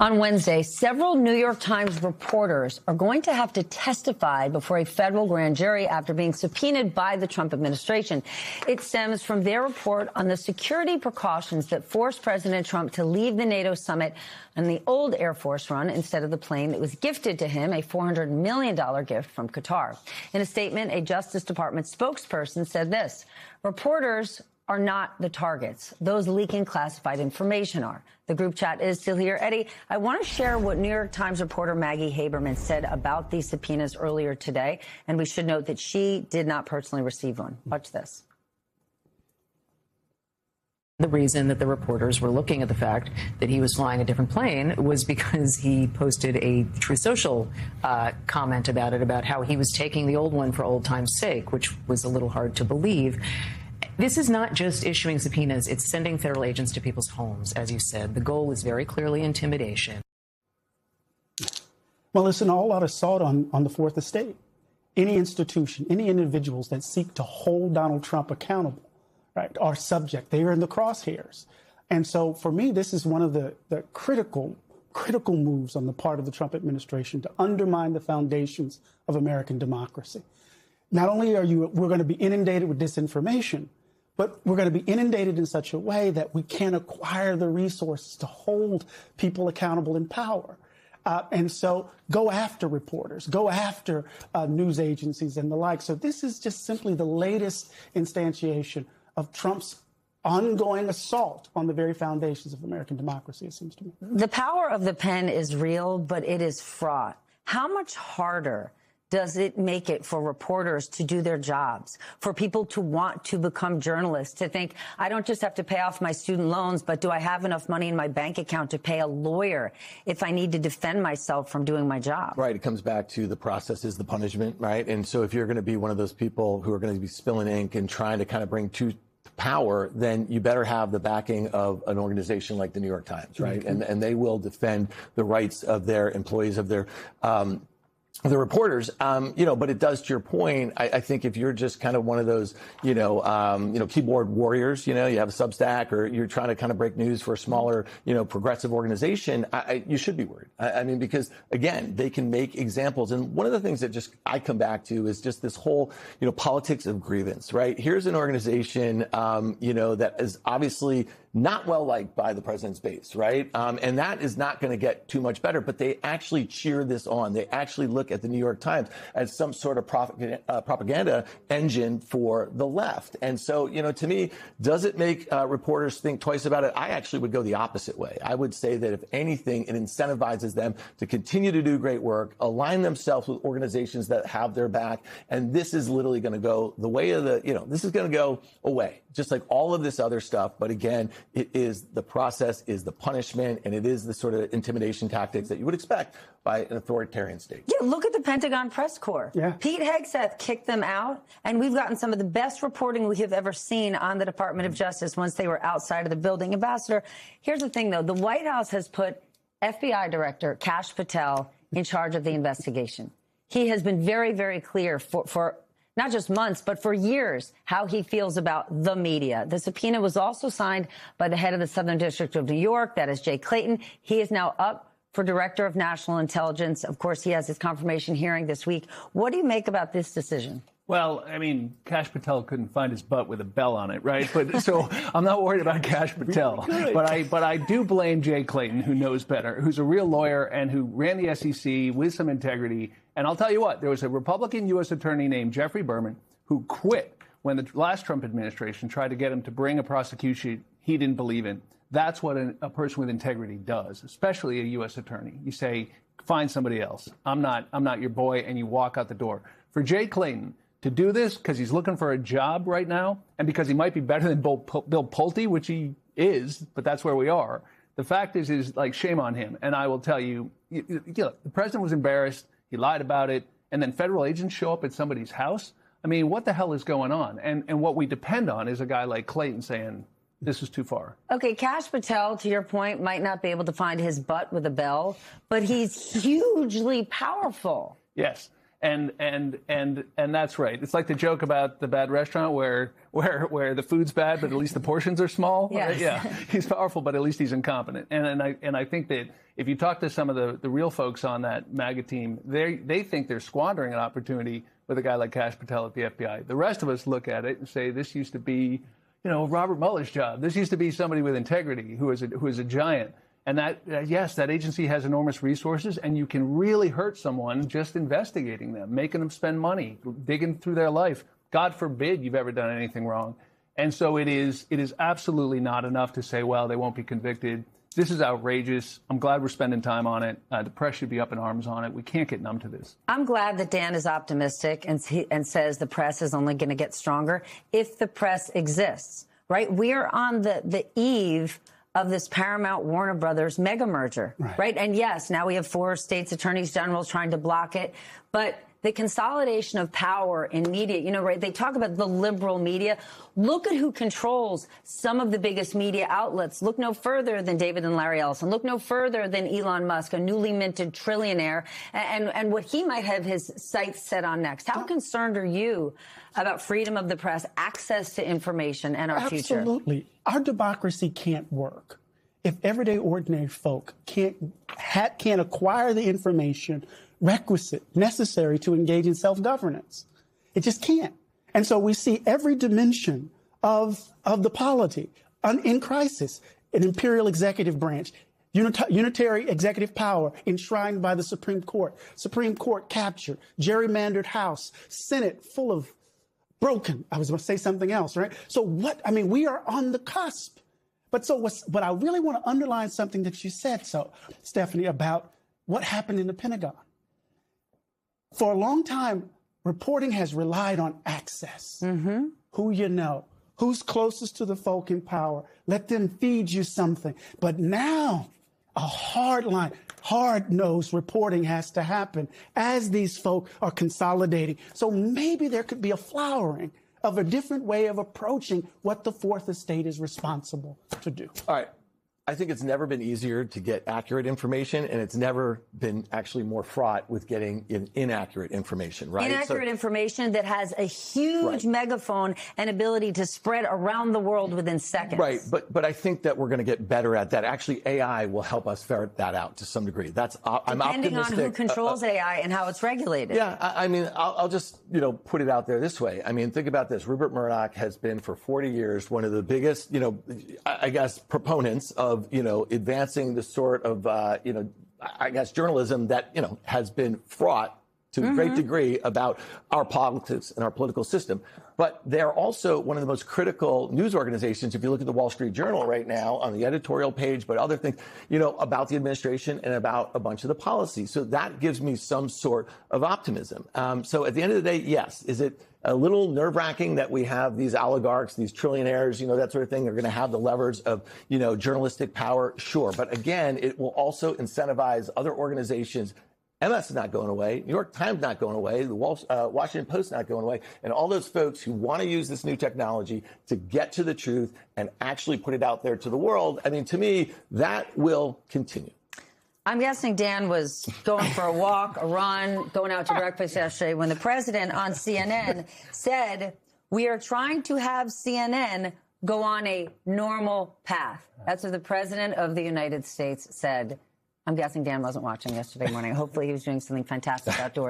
On Wednesday, several New York Times reporters are going to have to testify before a federal grand jury after being subpoenaed by the Trump administration. It stems from their report on the security precautions that forced President Trump to leave the NATO summit on the old Air Force One instead of the plane that was gifted to him, a $400 million gift from Qatar. In a statement, a Justice Department spokesperson said this: reporters are not the targets. Those leaking classified information are. The group chat is still here. Eddie, I want to share what New York Times reporter Maggie Haberman said about these subpoenas earlier today. And we should note that she did not personally receive one. Watch this. The reason that the reporters were looking at the fact that he was flying a different plane was because he posted a Truth Social comment about it, about how he was taking the old one for old time's sake, which was a little hard to believe. This is not just issuing subpoenas. It's sending federal agents to people's homes, as you said. The goal is very clearly intimidation. Well, it's an all-out assault on the Fourth Estate. Any institution, any individuals that seek to hold Donald Trump accountable, right, are subject. They are in the crosshairs. And so for me, this is one of the critical moves on the part of the Trump administration to undermine the foundations of American democracy. Not only we're going to be inundated with disinformation, but we're going to be inundated in such a way that we can't acquire the resources to hold people accountable in power. And so go after reporters, go after news agencies and the like. So this is just simply the latest instantiation of Trump's ongoing assault on the very foundations of American democracy, it seems to me. The power of the pen is real, but it is fraught. How much harder does it make it for reporters to do their jobs, for people to want to become journalists, to think, I don't just have to pay off my student loans, but do I have enough money in my bank account to pay a lawyer if I need to defend myself from doing my job? Right. It comes back to the process is the punishment, right? And so if you're going to be one of those people who are going to be spilling ink and trying to kind of bring to power, then you better have the backing of an organization like the New York Times, right? Mm-hmm. And they will defend the rights of their employees, of their the reporters, but it does, to your point, I think if you're just kind of one of those, keyboard warriors, you have a Substack, or you're trying to kind of break news for a smaller, progressive organization, you should be worried. I mean, because again, they can make examples. And one of the things that I come back to is just this whole, politics of grievance, right? Here's an organization, that is obviously not well liked by the president's base, right? And that is not going to get too much better, but they actually cheer this on. They actually look at the New York Times as some sort of propaganda engine for the left. And so, to me, does it make reporters think twice about it? I actually would go the opposite way. I would say that if anything, it incentivizes them to continue to do great work, align themselves with organizations that have their back. And this is literally going to go the way of this is going to go away, just like all of this other stuff. But again, it is the process, is the punishment, and it is the sort of intimidation tactics that you would expect by an authoritarian state. Yeah, look at the Pentagon press corps. Yeah. Pete Hegseth kicked them out, and we've gotten some of the best reporting we have ever seen on the Department of Justice once they were outside of the building. Ambassador, here's the thing, though. The White House has put FBI Director Kash Patel in charge of the investigation. He has been very, very clear for not just months, but for years, how he feels about the media. The subpoena was also signed by the head of the Southern District of New York. That is Jay Clayton. He is now up for Director of National Intelligence. Of course, he has his confirmation hearing this week. What do you make about this decision? Well, I mean, Kash Patel couldn't find his butt with a bell on it, right? But so I'm not worried about Kash Patel. But I do blame Jay Clayton, who knows better, who's a real lawyer and who ran the SEC with some integrity. And I'll tell you what, there was a Republican U.S. attorney named Jeffrey Berman who quit when the last Trump administration tried to get him to bring a prosecution he didn't believe in. That's what a person with integrity does, especially a U.S. attorney. You say, find somebody else. I'm not your boy, and you walk out the door. For Jay Clayton to do this because he's looking for a job right now, and because he might be better than Bill Pulte, which he is, but that's where we are. The fact is like, shame on him. And I will tell you, the president was embarrassed. He lied about it. And then federal agents show up at somebody's house. I mean, what the hell is going on? And what we depend on is a guy like Clayton saying, this is too far. Okay, Kash Patel, to your point, might not be able to find his butt with a bell, but he's hugely powerful. Yes. And that's right. It's like the joke about the bad restaurant where the food's bad, but at least the portions are small. Yes. Right? Yeah, he's powerful, but at least he's incompetent. And I think that if you talk to some of the real folks on that MAGA team, they think they're squandering an opportunity with a guy like Kash Patel at the FBI. The rest of us look at it and say this used to be, Robert Mueller's job. This used to be somebody with integrity who is a giant. And yes, that agency has enormous resources, and you can really hurt someone just investigating them, making them spend money, digging through their life. God forbid you've ever done anything wrong. And so it is absolutely not enough to say, well, they won't be convicted. This is outrageous. I'm glad we're spending time on it. The press should be up in arms on it. We can't get numb to this. I'm glad that Dan is optimistic and says the press is only going to get stronger if the press exists, right? We are on the eve of this Paramount Warner Brothers mega merger, right? And yes, now we have 4 states' attorneys generals trying to block it, but the consolidation of power in media, right? They talk about the liberal media. Look at who controls some of the biggest media outlets. Look no further than David and Larry Ellison. Look no further than Elon Musk, a newly minted trillionaire, and what he might have his sights set on next. How concerned are you about freedom of the press, access to information, and our future? Absolutely. Our democracy can't work if everyday ordinary folk can't acquire the information necessary to engage in self-governance. It just can't. And so we see every dimension of the polity in crisis: an imperial executive branch, unitary executive power enshrined by the Supreme Court captured, gerrymandered House, Senate full of broken. I was going to say something else, right? So we are on the cusp. But I really want to underline something that you said, Stephanie, about what happened in the Pentagon. For a long time, reporting has relied on access. Mm-hmm. Who you know, who's closest to the folk in power. Let them feed you something. But now, a hard-nosed reporting has to happen as these folk are consolidating. So maybe there could be a flowering of a different way of approaching what the Fourth Estate is responsible to do. All right. I think it's never been easier to get accurate information, and it's never been actually more fraught with getting inaccurate information, right? Inaccurate information that has a huge megaphone and ability to spread around the world within seconds. Right, but I think that we're going to get better at that. Actually, AI will help us ferret that out to some degree. I'm optimistic. Depending on who controls AI and how it's regulated. Yeah, I'll just put it out there this way. think about this. Rupert Murdoch has been for 40 years one of the biggest, proponents of advancing the sort of, journalism that, has been fraught to a great degree about our politics and our political system. But they're also one of the most critical news organizations. If you look at the Wall Street Journal right now on the editorial page, but other things, about the administration and about a bunch of the policies. So that gives me some sort of optimism. So at the end of the day, yes, is it a little nerve-wracking that we have these oligarchs, these trillionaires, that sort of thing? They're going to have the levers of, journalistic power. Sure. But again, it will also incentivize other organizations. MS is not going away. New York Times not going away. The Washington Post not going away. And all those folks who want to use this new technology to get to the truth and actually put it out there to the world, to me, that will continue. I'm guessing Dan was going for a walk, a run, going out to breakfast yesterday when the president on CNN said, we are trying to have CNN go on a normal path. That's what the president of the United States said. I'm guessing Dan wasn't watching yesterday morning. Hopefully he was doing something fantastic outdoors.